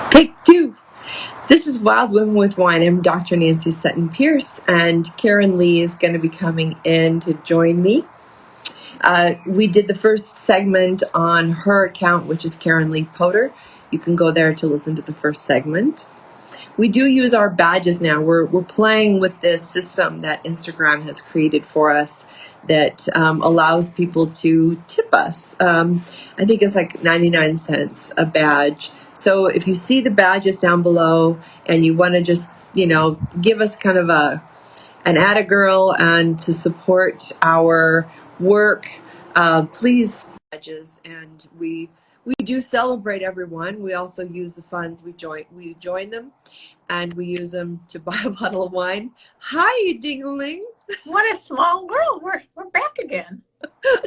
Take two. This is Wild Women with Wine. I'm Dr. Nancy Sutton Pierce, and Karenlee is going to be coming in to join me. We did the first segment on her account, which is Karenlee Poter. You can go there to listen to the first segment. We do use our badges now. We're playing with this system that Instagram has created for us that allows people to tip us. I think it's like 99 cents a badge. So if you see the badges down below and you want to just, give us kind of an atta girl and to support our work, please badges. And we do celebrate everyone. We also use the funds. We join them, and we use them to buy a bottle of wine. Hi, Dingling. What a small world. We're back again.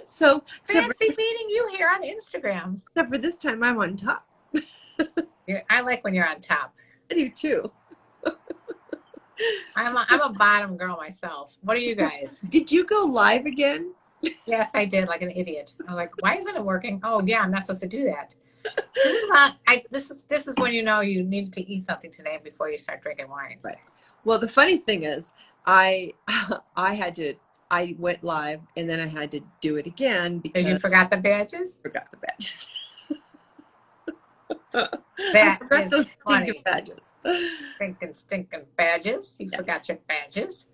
So fancy meeting you here on Instagram. Except for this time, I'm on top. I like when you're on top. I do too. I'm a bottom girl myself. What are you guys? Did you go live again? Yes, I did, like an idiot. I'm like, why isn't it working? Oh yeah, I'm not supposed to do that. This is when you know you needed to eat something today before you start drinking wine. Right. Well, the funny thing is, I went live and then I had to do it again because you forgot the badges. Forgot the badges. That I forgot is those stinking funny. badges. Stinking badges. You forgot your badges.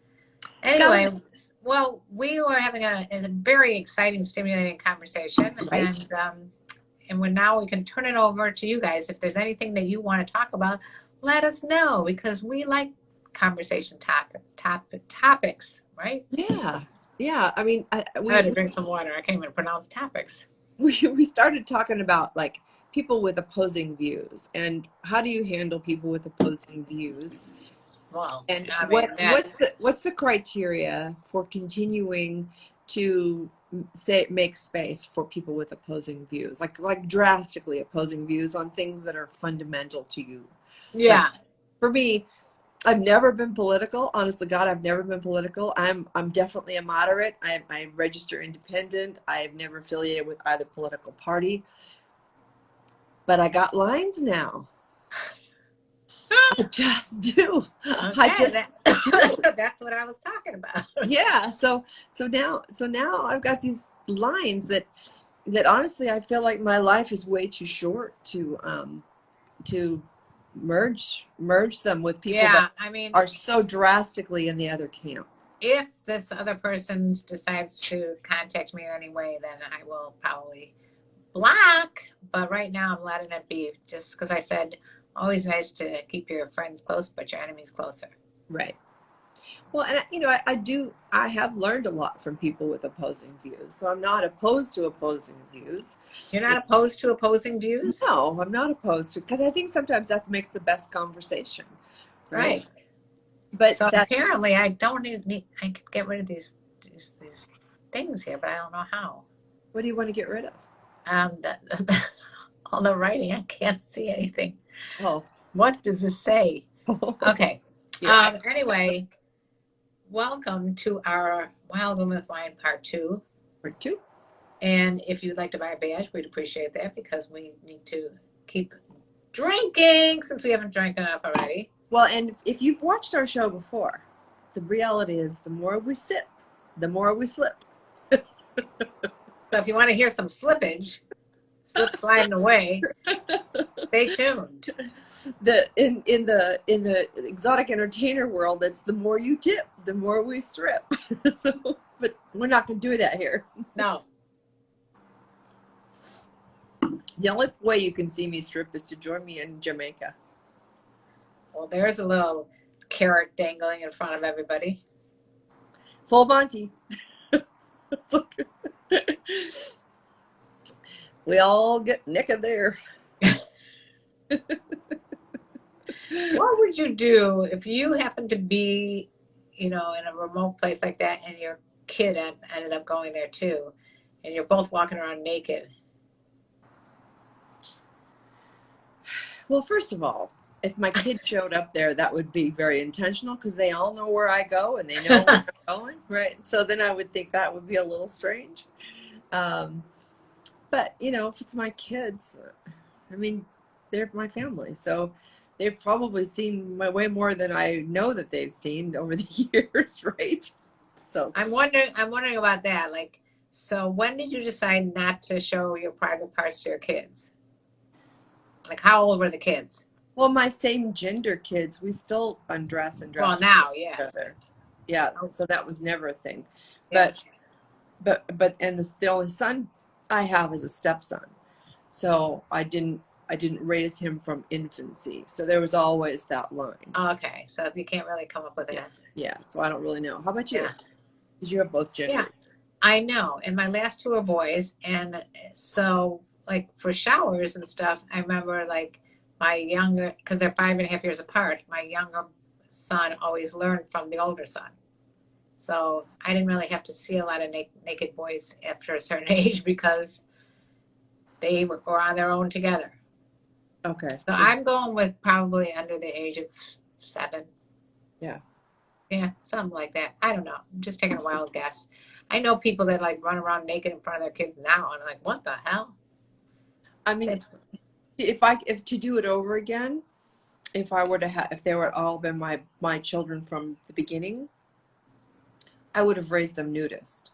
Anyway, well, we were having a very exciting, stimulating conversation, right. And now we can turn it over to you guys. If there's anything that you want to talk about, let us know, because we like conversation topics, right? Yeah. I mean, we had to drink some water. I can't even pronounce topics. We started talking about like people with opposing views and how do you handle people with opposing views. Well, and what's the criteria for continuing to make space for people with opposing views, like drastically opposing views on things that are fundamental to you? Yeah. Like, for me, I've never been political. Honest to God, I've never been political. I'm definitely a moderate. I register independent. I've never affiliated with either political party. But I got lines now. I just do. Okay, I just do. That's what I was talking about. Yeah. So now I've got these lines that honestly I feel like my life is way too short to merge them with people that are so drastically in the other camp. If this other person decides to contact me in any way, then I will probably block. But right now I'm letting it be, just because I said always nice to keep your friends close, but your enemies closer. Right. Well, and I have learned a lot from people with opposing views. So I'm not opposed to opposing views. You're not opposed to opposing views? No, I'm not opposed to, because I think sometimes that makes the best conversation. Right. But so apparently I don't need I could get rid of these things here, but I don't know how. What do you want to get rid of? All the writing, I can't see anything. Oh. What does this say? Okay. Yeah. Anyway, welcome to our Wild Women with Wine Part 2. Part 2. And if you'd like to buy a badge, we'd appreciate that, because we need to keep drinking since we haven't drank enough already. Well, and if you've watched our show before, the reality is the more we sip, the more we slip. So if you want to hear some slippage, sliding away, stay tuned. In the exotic entertainer world, it's the more you tip, the more we strip. But we're not going to do that here. No. The only way you can see me strip is to join me in Jamaica. Well, there's a little carrot dangling in front of everybody. Full Monty. We all get naked there. What would you do if you happened to be, in a remote place like that, and your kid ended up going there too, and you're both walking around naked? Well, first of all, if my kid showed up there, that would be very intentional, because they all know where I go and they know where I'm going, right? So then I would think that would be a little strange. But, if it's my kids, I mean, they're my family. So they've probably seen way more than I know that they've seen over the years, right? So I'm wondering about that. Like, so when did you decide not to show your private parts to your kids? Like, how old were the kids? well, my same gender kids, we still undress and Well, dress for now, each yeah. other. Yeah, Oh, so that was never a thing. yeah. But and the only son I have is a stepson. So I didn't raise him from infancy. So there was always that line. Oh, okay. So you can't really come up with Yeah. it. Yeah. So I don't really know. How about you? Yeah. Because you have both Yeah. genders. I know. And my last two are boys. And so, like, for showers and stuff, I remember, like, my younger, because they're 5.5 years apart, my younger son always learned from the older son. So I didn't really have to see a lot of naked boys after a certain age because they were on their own together. Okay. So So I'm going with probably under the age of 7. yeah. Yeah, something like that. I don't know. I'm just taking a wild guess. I know people that like run around naked in front of their kids now, and I'm like, what the hell? I mean, It's, if to do it over again, if I were to have if they were all been my children from the beginning, I would have raised them nudist.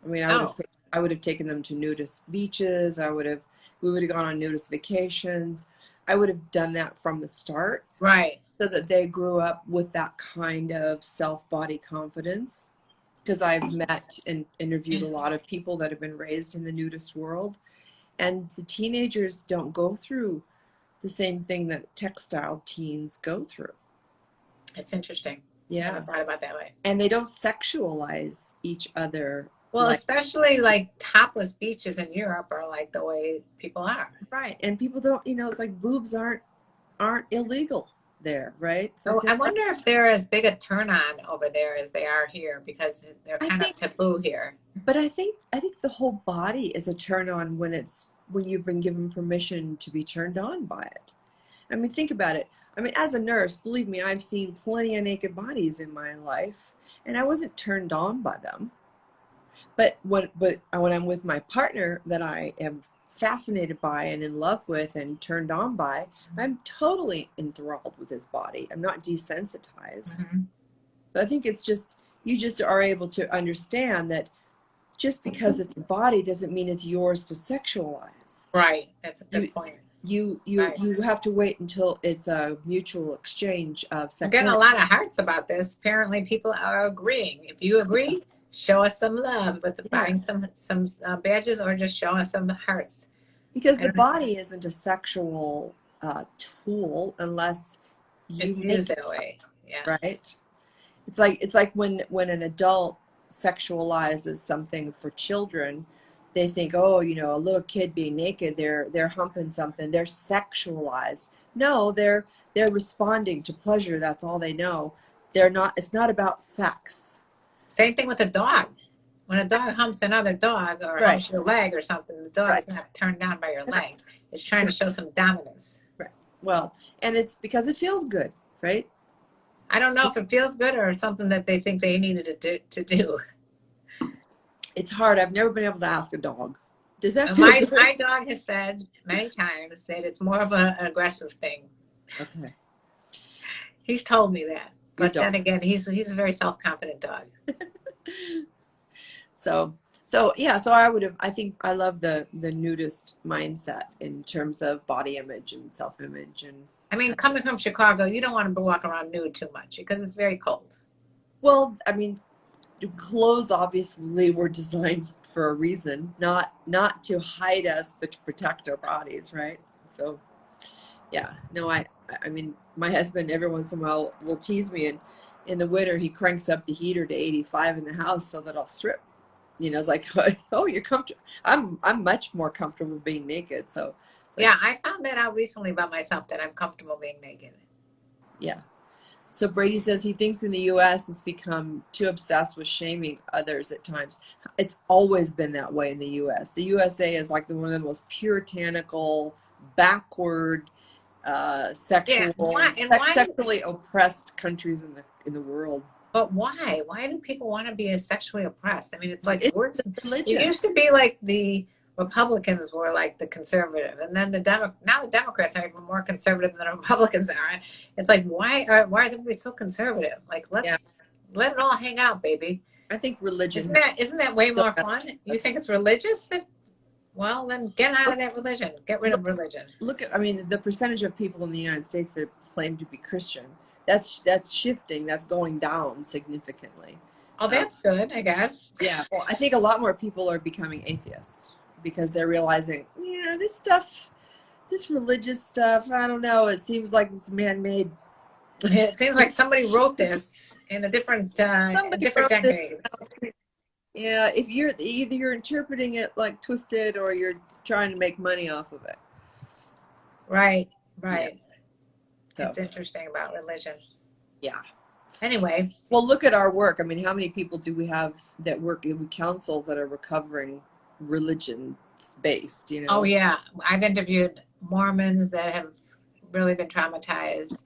I mean, oh, I would have taken them to nudist beaches. We would have gone on nudist vacations. I would have done that from the start right. so that they grew up with that kind of self-body confidence. Because I've met and interviewed a lot of people that have been raised in the nudist world, and the teenagers don't go through the same thing that textile teens go through. It's interesting. Never Yeah. thought about it that way. And they don't sexualize each other Well, like especially like topless beaches in Europe are like the way people are. right. And people don't, it's like boobs aren't illegal there, right? So So I wonder if they're as big a turn on over there as they are here because they're I kind of think taboo here. but I think the whole body is a turn on when you've been given permission to be turned on by it. I mean, think about it. I mean, as a nurse, believe me, I've seen plenty of naked bodies in my life, and I wasn't turned on by them. But when I'm with my partner that I am fascinated by and in love with and turned on by, I'm totally enthralled with his body. I'm not desensitized. Mm-hmm. So I think it's just you just are able to understand that just because it's a body doesn't mean it's yours to sexualize. Right. That's a You good point. you Right. you have to wait until it's a mutual exchange of I'm getting a sexuality. lot of hearts about this. Apparently, people are agreeing. If you agree, show us some love, but Yeah, buying some badges or just show us some hearts. because I the don't know. body isn't a sexual tool unless you It's used make it, that way. Yeah. right? It's like when an adult sexualizes something for children, they think, oh, a little kid being naked, they're humping something, they're sexualized. No, they're responding to pleasure. That's all they know. They're not. It's not about sex. Same thing with a dog. When a dog humps another dog or Right. humps your leg or something, the dog Right. is not turned down by your leg. It's trying to show some dominance. Right. Well, and it's because it feels good, right? I don't know if it feels good or something that they think they needed to do. It's hard. I've never been able to ask a dog. Does that And feel my good? my dog has said many times that it's more of an aggressive thing. Okay. He's told me that. Your But dog. then again, he's a very self-confident dog. So yeah, so I think I love the nudist mindset in terms of body image and self-image and I mean, coming from Chicago, you don't want to walk around nude too much because it's very cold. well, I mean, clothes obviously were designed for a reason, not to hide us, but to protect our bodies, right? So yeah, no, I mean, my husband every once in a while will tease me, and in the winter he cranks up the heater to 85 in the house so that I'll strip. It's like, oh, you're comfortable. I'm much more comfortable being naked. So it's like, Yeah, I found that out recently about myself that I'm comfortable being naked. yeah. So Brady says he thinks in the U.S. it's become too obsessed with shaming others at times. It's always been that way in the U.S. The USA is like one of the most puritanical, backward, Yeah, why? And why? sexually oppressed countries in the world. But why? Why do people want to be sexually oppressed? I mean, it's like It's words. the It religion. used to be like Republicans were like the conservative, and then now the Democrats are even more conservative than the Republicans are. It's like, why is everybody so conservative? Like, Yeah, let's let it all hang out, baby. I think religion Isn't that way still more has fun? You us. think it's religious? Well, then get out of that religion. Get rid of religion. Look at, I mean, the percentage of people in the United States that claim to be Christian, that's shifting, that's going down significantly. Oh, that's good, I guess. Yeah, well, I think a lot more people are becoming atheists because they're realizing, yeah, this stuff, this religious stuff, I don't know, it seems like it's man-made. It seems like somebody wrote this in a different Somebody wrote this. decade. Yeah, if either you're interpreting it like twisted or you're trying to make money off of it. Right. Yeah. So, It's interesting about religion. yeah. Anyway. Well, look at our work. I mean, how many people do we have that we counsel that are recovering religion-based, you know? Oh, yeah. I've interviewed Mormons that have really been traumatized,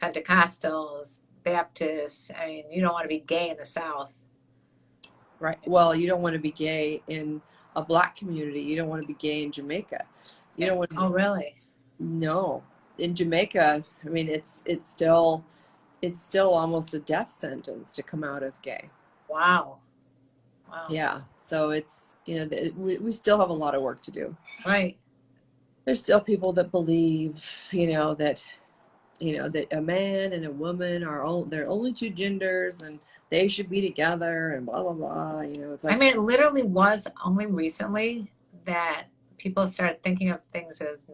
Pentecostals, Baptists. I mean, you don't want to be gay in the South. Right. Well, you don't want to be gay in a Black community. You don't want to be gay in Jamaica. You don't want to. Oh, really? No. In Jamaica, I mean, it's still almost a death sentence to come out as gay. Wow. Yeah. So it's, we still have a lot of work to do. Right. There's still people that believe, that a man and a woman they're only two genders and they should be together and blah, blah, blah. It's like, I mean, it literally was only recently that people started thinking of things as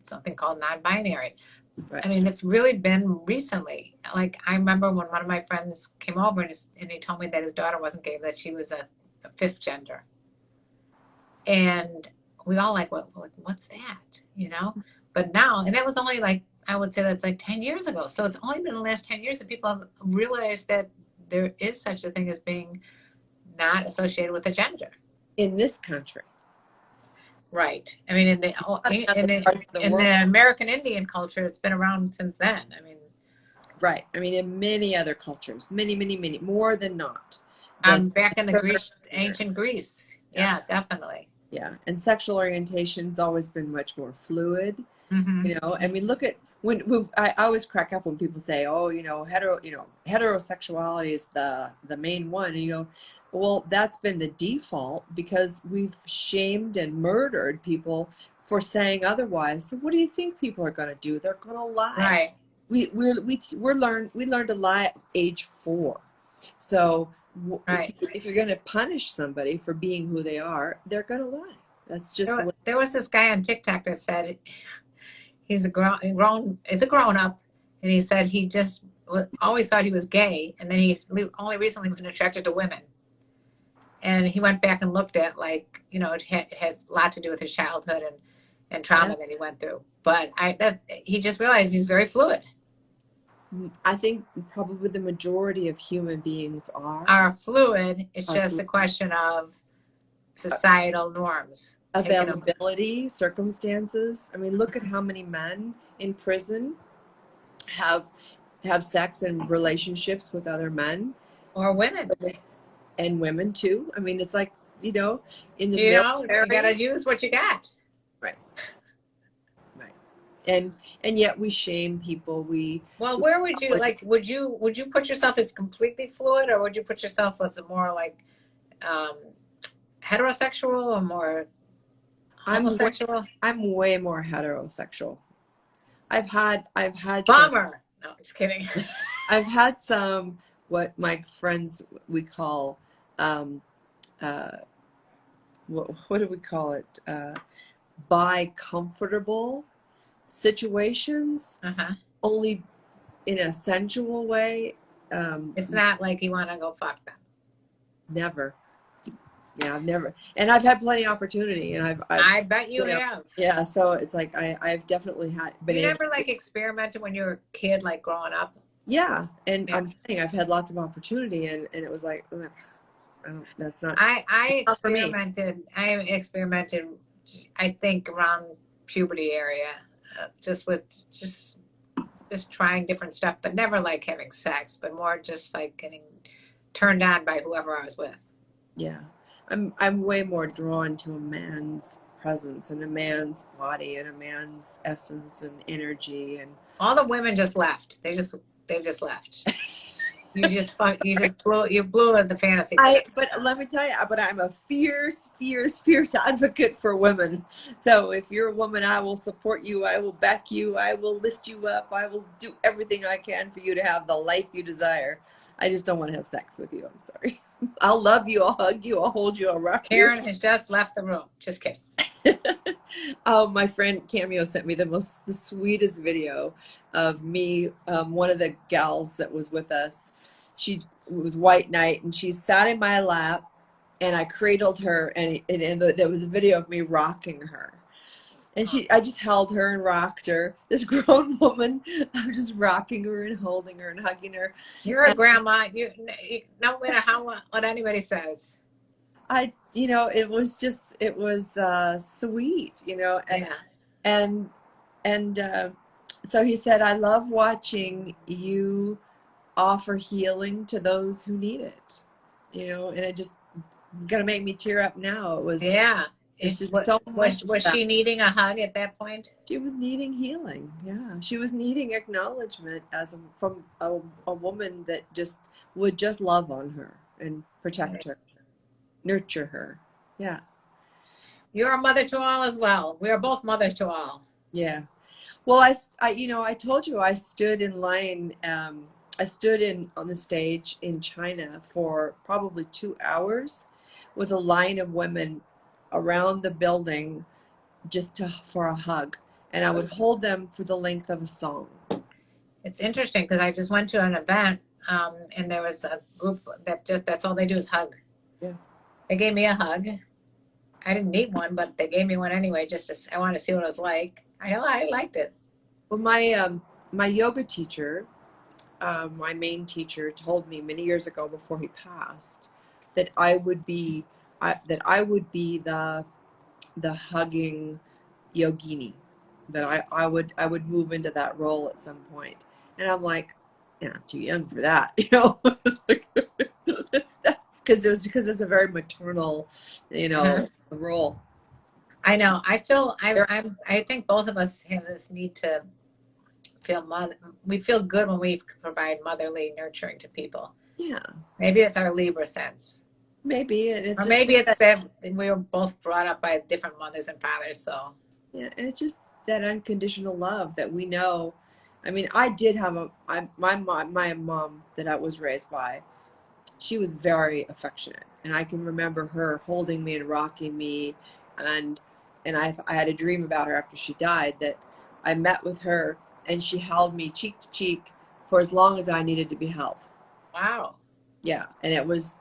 something called non-binary. right. I mean, it's really been recently. Like, I remember when one of my friends came over and he told me that his daughter wasn't gay, that she was a fifth gender. And we all what's that? But now, and that was only I would say that's 10 years ago. So it's only been the last 10 years that people have realized that there is such a thing as being not associated with a gender. In this country. Right. I mean, in the American Indian culture, it's been around since then. I mean, right. I mean, in many other cultures, many, many, many, more than not. Back in the ancient Greece. Yeah, definitely. Yeah. And sexual orientation's always been much more fluid. Mm-hmm. I mean, look at when I always crack up when people say, oh, heterosexuality is the main one. And well, that's been the default because we've shamed and murdered people for saying otherwise. So what do you think people are going to do? They're going to lie. Right. We learned to lie at age 4. So right. if you're going to punish somebody for being who they are, they're going to lie. That's just there was this guy on TikTok that said he's a grown up, and he said he just always thought he was gay, and then he's only recently been attracted to women. And he went back and looked at it has a lot to do with his childhood and trauma that he went through. But he just realized he's very fluid. I think probably the majority of human beings are fluid. It's just a question of societal norms. Availability, circumstances. I mean, look at how many men in prison have sex and relationships with other men. Or women. And women too. I mean, it's like, in the military, you gotta use what you got. Right. Right. And yet we shame people. Where would you would you put yourself as completely fluid, or would you put yourself as a more heterosexual or more homosexual? I'm way more heterosexual. I've had bummer. No, just kidding. I've had some what my friends we call what do we call it? Bi-comfortable situations. Only in a sensual way. It's not like you want to go fuck them. Never. Yeah, I've never, and I've had plenty of opportunity, and I bet you have. Yeah, so it's like I've definitely had. But you never experimented when you were a kid, growing up. Yeah, and I'm saying I've had lots of opportunity, and it was like, that's not. I experimented. I experimented. I think around puberty area, just trying different stuff, but never having sex, but more just getting turned on by whoever I was with. Yeah. I'm way more drawn to a man's presence and a man's body and a man's essence and energy. And All the women just left. They just left. You blew the fantasy for them. But let me tell you, but I'm a fierce, fierce, fierce advocate for women. So if you're a woman, I will support you. I will back you. I will lift you up. I will do everything I can for you to have the life you desire. I just don't want to have sex with you. I'm sorry. I'll love you. I'll hug you. I'll hold you. I'll rock you. Karen has just left the room. Just kidding. Oh, my friend Cameo sent me the sweetest video of me. One of the gals that was with us, it was white night, and she sat in my lap, and I cradled her, and there was a video of me rocking her, and I just held her and rocked her. This grown woman, I'm just rocking her and holding her and hugging her. You're a grandma. You no matter what anybody says. It was sweet, and so he said, I love watching you offer healing to those who need it, and it just gonna make me tear up now. It's just so much. Was she needing a hug at that point? She was needing healing. Yeah, she was needing acknowledgement from a woman that would just love on her and protect her, nurture her. Yeah. You're a mother to all as well. We are both mothers to all. Yeah. Well, I told you I stood in line. I stood on the stage in China for probably 2 hours with a line of women around the building for a hug. And I would hold them for the length of a song. It's interesting because I just went to an event and there was a group that's all they do is hug. Yeah. They gave me a hug. I didn't need one, but they gave me one anyway. I wanted to see what it was like. I liked it. Well, my yoga teacher, my main teacher, told me many years ago before he passed that I would be the hugging yogini, that I would move into that role at some point. And I'm like, yeah, I'm too young for that, because it's a very maternal, role. I know. I think both of us have this need to feel we feel good when we provide motherly nurturing to people. Yeah. Maybe it's our Libra sense. Maybe it's that we were both brought up by different mothers and fathers. So yeah, and it's just that unconditional love that we know. I mean, I did have my mom that I was raised by. She was very affectionate, and I can remember her holding me and rocking me, and I had a dream about her after she died, that I met with her and she held me cheek to cheek for as long as I needed to be held. Wow. Yeah, and it was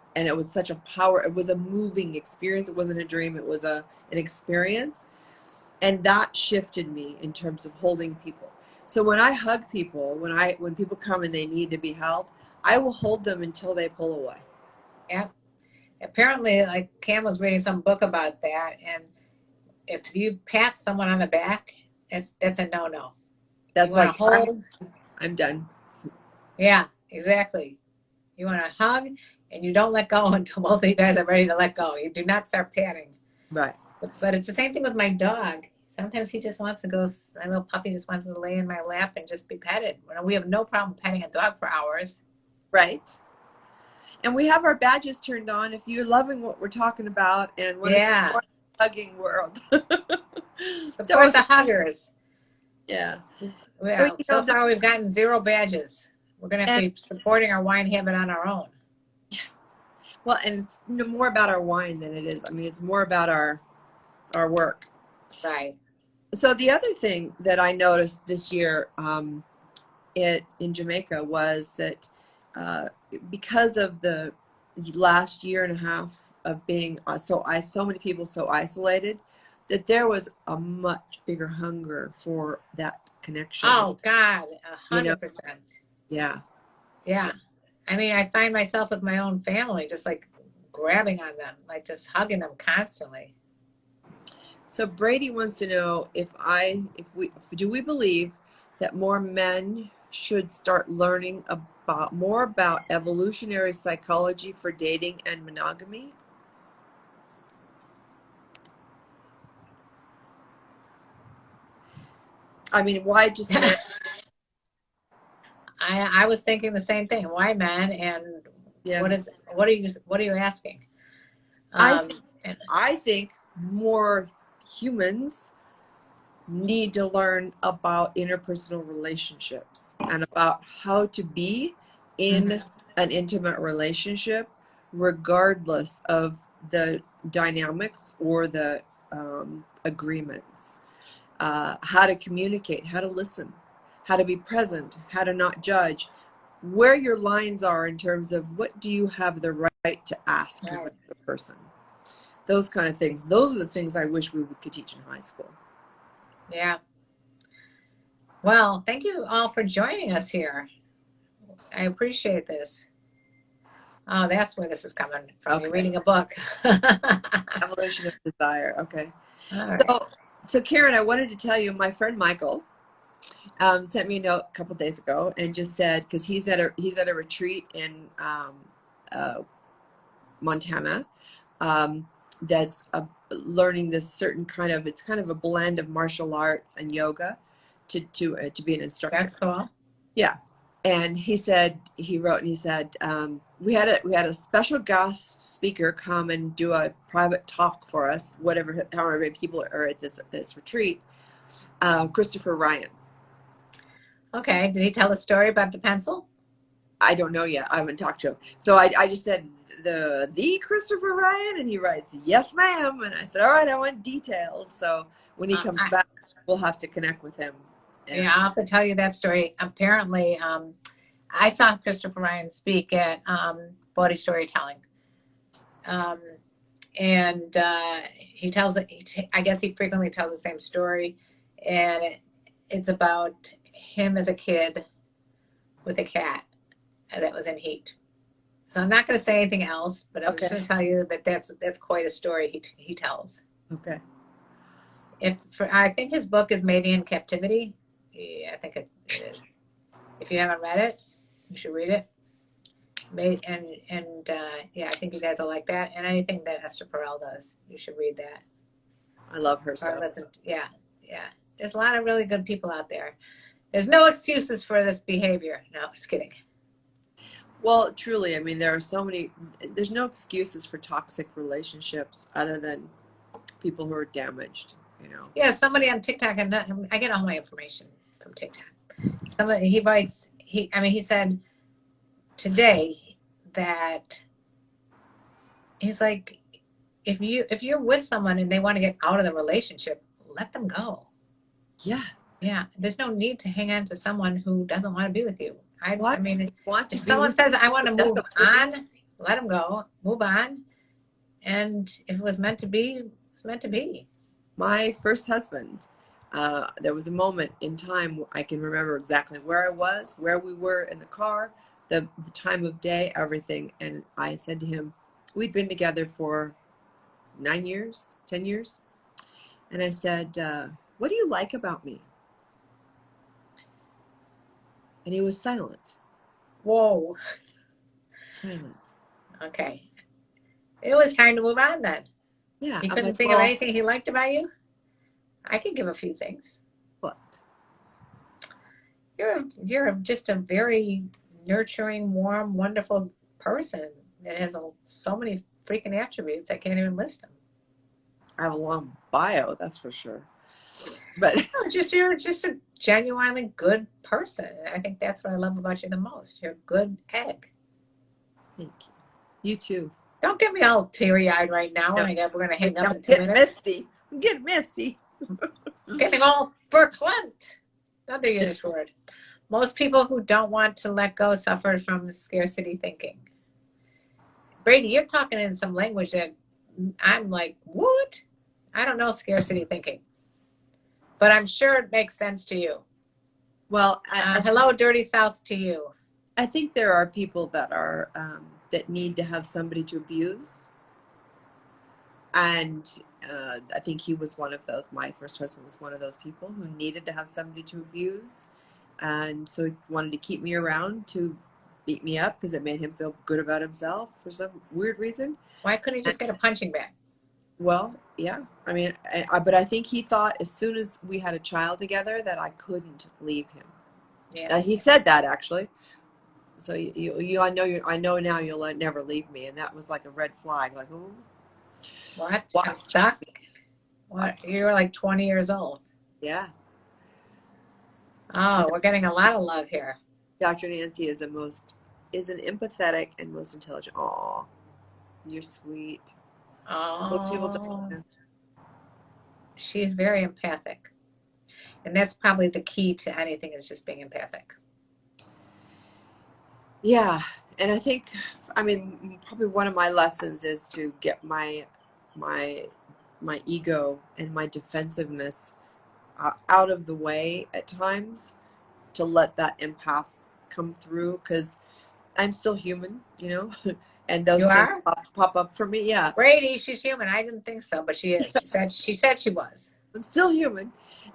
such a power. It was a moving experience. It wasn't a dream. It was an experience, and that shifted me in terms of holding people. So when I hug people, when people come and they need to be held, I will hold them until they pull away. Yeah. Apparently, like Cam was reading some book about that, and if you pat someone on the back, that's a no-no. That's like hold. I'm done. Yeah, exactly. You want to hug, and you don't let go until both of you guys are ready to let go. You do not start patting. Right. But it's the same thing with my dog. Sometimes he just wants to go. My little puppy just wants to lay in my lap and just be petted. We have no problem petting a dog for hours. Right. And we have our badges turned on if you're loving what we're talking about and want to support the hugging world. Support the huggers. Yeah. Well, so far we've gotten 0 badges. We're going to have to be supporting our wine habit on our own. Yeah. Well, and it's more about our wine than it is. I mean, it's more about our work. Right. So the other thing that I noticed this year in Jamaica was that because of the last year and a half of being so many people so isolated, that there was a much bigger hunger for that connection. Oh God, 100%. Yeah. Yeah. I mean, I find myself with my own family, just like grabbing on them, like just hugging them constantly. So Brady wants to know do we believe that more men should start learning more about evolutionary psychology for dating and monogamy? I mean, why just men? I was thinking the same thing. Why men? And Yeah. what are you asking? I Um, think, and I think more humans need to learn about interpersonal relationships and about how to be in an intimate relationship, regardless of the dynamics or the agreements. How to communicate, how to listen, how to be present, how to not judge, where your lines are in terms of what do you have the right to ask of right. another person. Those kind of things. Those are the things I wish we could teach in high school. Yeah. Well, thank you all for joining us here. I appreciate this. Oh, that's where this is coming from. You're Okay. reading a book. All Evolution of desire. Okay. right. So Karen, I wanted to tell you, my friend Michael sent me a note a couple days ago and just said, because he's at a retreat in uh, Montana, that's learning this certain kind of, it's kind of a blend of martial arts and yoga to be an instructor. That's cool. Yeah. And he wrote and he said, we had a special guest speaker come and do a private talk for us, however many people are at this retreat, Christopher Ryan. Okay. Did he tell a story about the pencil? I don't know yet. I haven't talked to him. So I just said the Christopher Ryan, and he writes, yes, ma'am. And I said, all right, I want details. So when he comes I, back, we'll have to connect with him. And yeah, I'll have to tell you that story. Apparently, I saw Christopher Ryan speak at Body Storytelling. Um, and he tells it, I guess he frequently tells the same story. And it's about him as a kid with a cat that was in heat. So I'm not going to say anything else, but I'm just going okay, to tell you that that's quite a story he tells. okay, I think his book is Mating in Captivity. Yeah, I think it is. If you haven't read it, you should read it. Yeah, I think you guys will like that. And anything that Esther Perel does, you should read that I love her or stuff. listen. Yeah, yeah. There's a lot of really good people out there. There's no excuses for this behavior. No, just kidding. Well, truly, I mean, there's no excuses for toxic relationships other than people who are damaged, you know. Yeah, somebody on TikTok, I get all my information from TikTok. Somebody he writes. He said today that he's like, if you're with someone and they want to get out of the relationship, let them go. Yeah. Yeah, there's no need to hang on to someone who doesn't want to be with you. Why I mean, want to if be someone with says I want you? to Doesn't move want to be. on, let them go, move on, and if it was meant to be, it's meant to be. My first husband, there was a moment in time I can remember exactly where I was, where we were in the car, the time of day, everything. And I said to him, we'd been together for 9 years, 10 years. And I said, what do you like about me? And he was silent, Whoa. silent. Okay. It was time to move on then. Yeah. He I'm couldn't like, think of well, anything he liked about you. I could give a few things. what? You're just a very nurturing, warm, wonderful person that has so many freaking attributes. I can't even list them. I have a long bio, that's for sure. But No, you're just a genuinely good person. I think that's what I love about you the most. You're a good egg. thank you. You too. Don't get me all teary eyed right now. No, And we're gonna hang up I'm in 2 minutes. misty. I'm getting misty. Getting all verklempt. Another Yiddish word. Most people who don't want to let go suffer from scarcity thinking. Brady, you're talking in some language that I'm like, what? I don't know scarcity thinking, but I'm sure it makes sense to you. Well, Hello, Dirty South to you. I think there are people that need to have somebody to abuse, and I think he was one of those. My first husband was one of those people who needed to have somebody to abuse, and so he wanted to keep me around to beat me up because it made him feel good about himself for some weird reason. Why couldn't he just get a punching bag? Well, yeah. I mean, but I think he thought as soon as we had a child together that I couldn't leave him. Yeah. He said that actually. So I know now you'll never leave me, and that was like a red flag. Like, oh, What? I'm watch stuck? me. What? You were like 20 years old. Yeah. So Oh, we're getting a lot of love here. Dr. Nancy is an empathetic and most intelligent. Aw, you're sweet. Most people don't. Oh, she's very empathic. And that's probably the key to anything is just being empathic. Yeah, and I think, I mean, probably one of my lessons is to get my my ego and my defensiveness out of the way at times to let that empath come through because I'm still human, and You those things are? pop up for me. Yeah, Brady, she's human. I didn't think so, but she is. She said she was. I'm still human,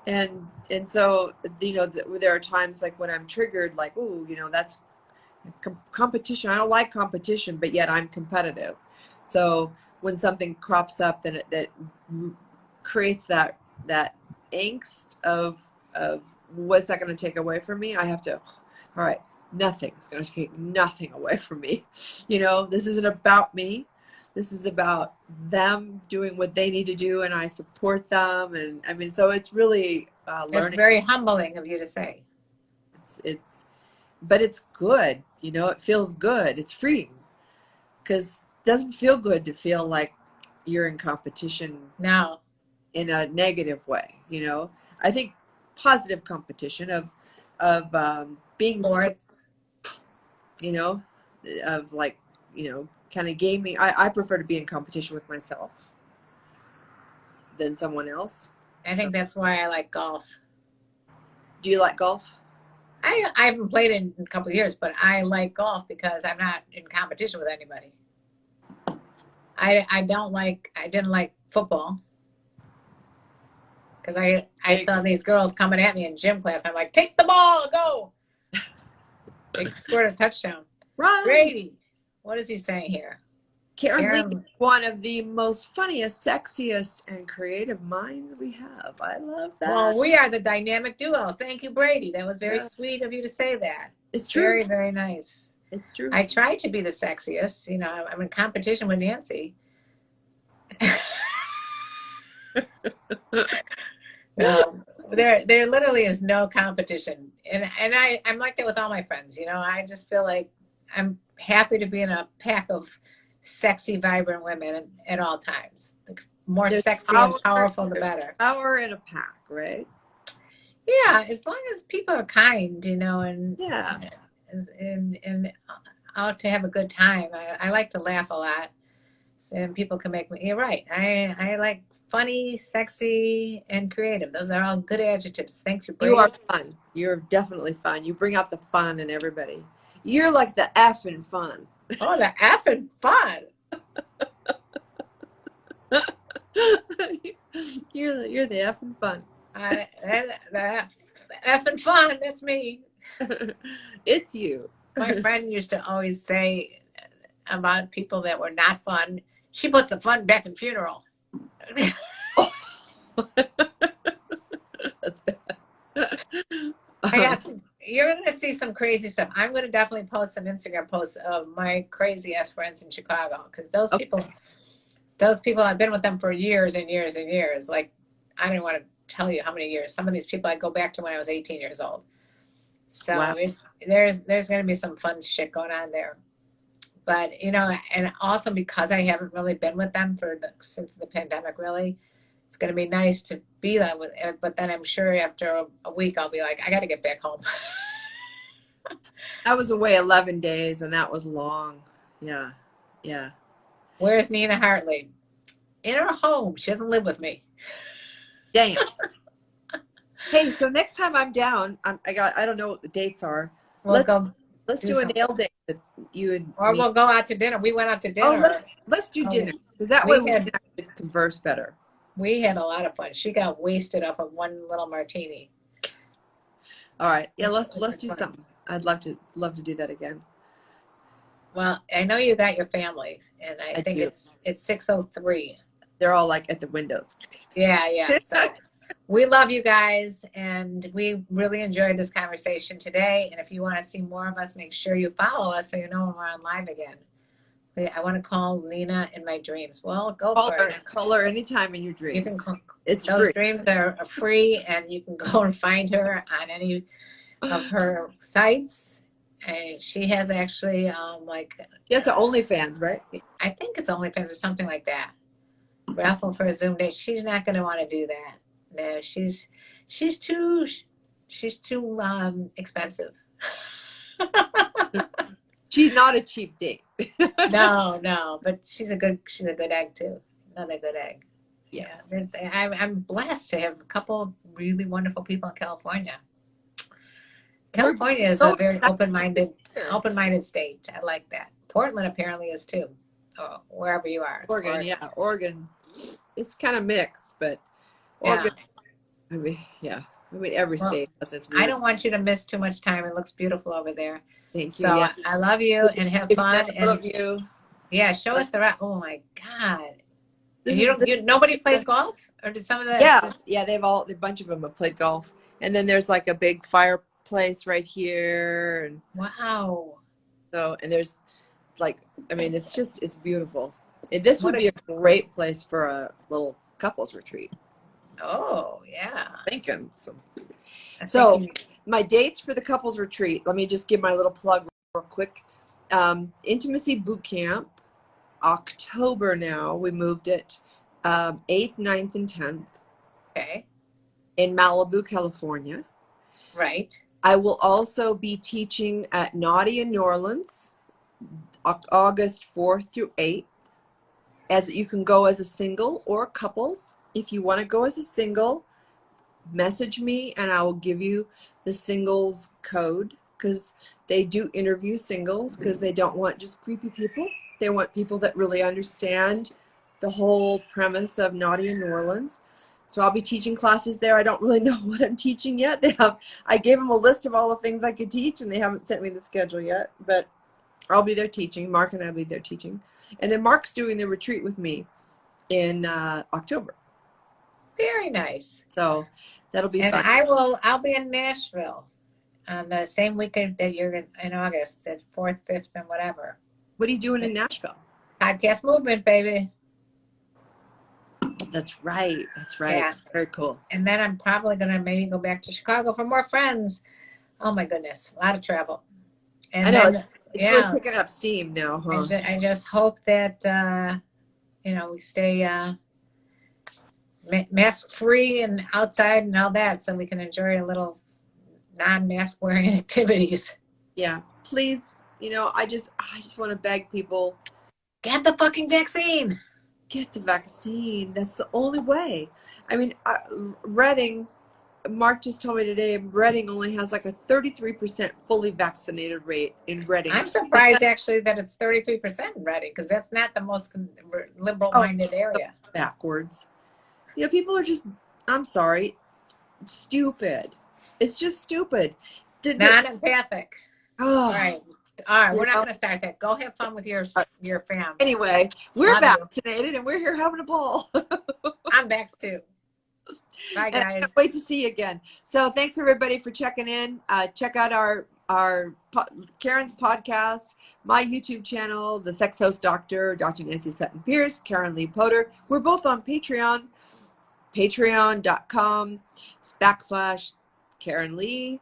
and so there are times like when I'm triggered, like, oh, that's competition. I don't like competition, but yet I'm competitive. So when something crops up that creates that angst of what's that going to take away from me, I have to, all right, nothing's going to take nothing away from me. This isn't about me. This is about them doing what they need to do, and I support them. And I mean, so it's really It's learning. very humbling of you to say. But it's good. It feels good. It's freeing because it doesn't feel good to feel like you're in competition No. in a negative way. I think positive competition of being smart, Sports. of like, kind of gaming. I prefer to be in competition with myself than someone else. I So, think that's why I like golf. do you like golf? I haven't played in a couple of years, but I like golf because I'm not in competition with anybody. I didn't like football because I saw these girls coming at me in gym class. I'm like, take the ball, go. They scored a touchdown. Run! Brady, what is he saying here? Karenlee, Karen, one of the most funniest, sexiest, and creative minds we have. I love well, that. we are the dynamic duo. Thank you, Brady. That was very Yeah, sweet of you to say that. it's true. Very, very nice. It's true. I try to be the sexiest. I'm in competition with Nancy. No, there literally is no competition, and I'm like that with all my friends. I just feel like I'm happy to be in a pack of sexy, vibrant women at all times. The more There's sexy and power. powerful, the There's better. power in a pack, right? Yeah, as long as people are kind, Yeah. and out to have a good time. I like to laugh a lot, and people can make me. You're right. I like funny, sexy, and creative. Those are all good adjectives. Thank you, You are Brady. fun. You're definitely fun. You bring out the fun in everybody. You're like the effing fun. Oh, the effing fun. You're the effing fun. The effing fun. That's me. It's you. My friend used to always say about people that were not fun. She puts the fun back in funeral. That's bad. You're going to see some crazy stuff. I'm going to definitely post some Instagram posts of my crazy ass friends in Chicago because those people, I've been with them for years and years and years. Like, I don't want to tell you how many years. Some of these people I go back to when I was 18 years old. So Wow. there's going to be some fun shit going on there. But and also because I haven't really been with them since the pandemic, really, it's going to be nice to be that with. But then I'm sure after a week I'll be like, I got to get back home. I was away 11 days and that was long. Yeah. Yeah. Where's Nina Hartley? In her home. She doesn't live with me. Damn. Hey, so next time I'm down, I don't know what the dates are. Let's do a nail date with you and or me. we'll go out to dinner. We went out to dinner. Oh, let's do dinner because that way we can actually converse better. We had a lot of fun. She got wasted off of one little martini. All right. Yeah, let's do something. I'd love to do that again. Well, I know you got your family, and I think do. it's 6:03. They're all like at the windows. Yeah. So we love you guys, and we really enjoyed this conversation today. And if you want to see more of us, make sure you follow us so you know when we're on live again. I want to call Lena in my dreams. Well, go for it. Call her anytime in your You dreams. can call, It's those free. dreams are free, and you can go and find her on any of her sites. And she has actually She has the OnlyFans, right? I think it's OnlyFans or something like that. Raffle for a Zoom date. She's not going to want to do that. No, she's too expensive. She's not a cheap date. No, but she's a good egg too. Another good egg. Yeah. I'm blessed to have a couple of really wonderful people in California. California is a very open-minded state. I like that. Portland apparently is too. Oh, wherever you are. Oregon, yeah. Oregon. It's kind of mixed, but Oregon, yeah. I mean, every state has its weird. I don't want you to miss too much time. It looks beautiful over there. Thank you. So yeah. I love you and have fun. I love you. Yeah, show us the rest. Oh my God. Nobody plays golf? Or did some of the Yeah, a bunch of them have played golf. And then there's like a big fireplace right here. And wow. So, and there's like, I mean, it's beautiful. And this would be a great place for a little couples retreat. Oh, yeah. Thinking. So my dates for the couples retreat, let me just give my little plug real quick. Intimacy Boot Camp, October now. We moved it 8th, 9th, and 10th. Okay. In Malibu, California. Right. I will also be teaching at Naughty in New Orleans, August 4th through 8th. As you can go as a single or couples. If you want to go as a single, message me and I will give you the singles code, because they do interview singles because they don't want just creepy people. They want people that really understand the whole premise of Naughty in New Orleans. So I'll be teaching classes there. I don't really know what I'm teaching yet. I gave them a list of all the things I could teach, and they haven't sent me the schedule yet, but I'll be there teaching. Mark and I'll be there teaching. And then Mark's doing the retreat with me in October. Very nice. So that'll be fun. And I'll be in Nashville on the same weekend that you're in August, the 4th, 5th, and whatever. What are you doing in Nashville? Podcast movement, baby. That's right. Yeah. Very cool. And then I'm probably going to maybe go back to Chicago for more friends. Oh my goodness. A lot of travel. And I know. It's really picking up steam now, huh? I just hope that, we stay mask free and outside and all that, so we can enjoy a little non-mask wearing activities. Yeah. Please, I just want to beg people. Get the fucking vaccine. Get the vaccine. That's the only way. I mean, Reading, Mark just told me today, Reading only has like a 33% fully vaccinated rate in Reading. I'm surprised actually that it's 33% in Reading, because that's not the most liberal-minded area. Backwards. People are just, I'm sorry, stupid. It's just stupid. Non-empathic. Oh. All right, we're not going to start that. Go have fun with your family. Anyway, we're vaccinated and we're here having a ball. I'm vaxxed too. Bye, guys. I can't wait to see you again. So thanks everybody for checking in. Check out our Karen's podcast, my YouTube channel, the Sex Host Dr. Nancy Sutton Pierce, Karenlee Poter. We're both on Patreon, patreon.com/Karenlee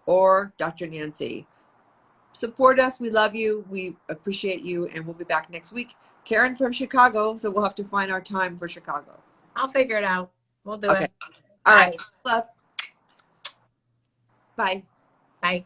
or Dr. Nancy. Support us. We love you. We appreciate you. And we'll be back next week. Karen from Chicago, so we'll have to find our time for Chicago. I'll figure it out. We'll do it. All right. Love. Bye. Bye.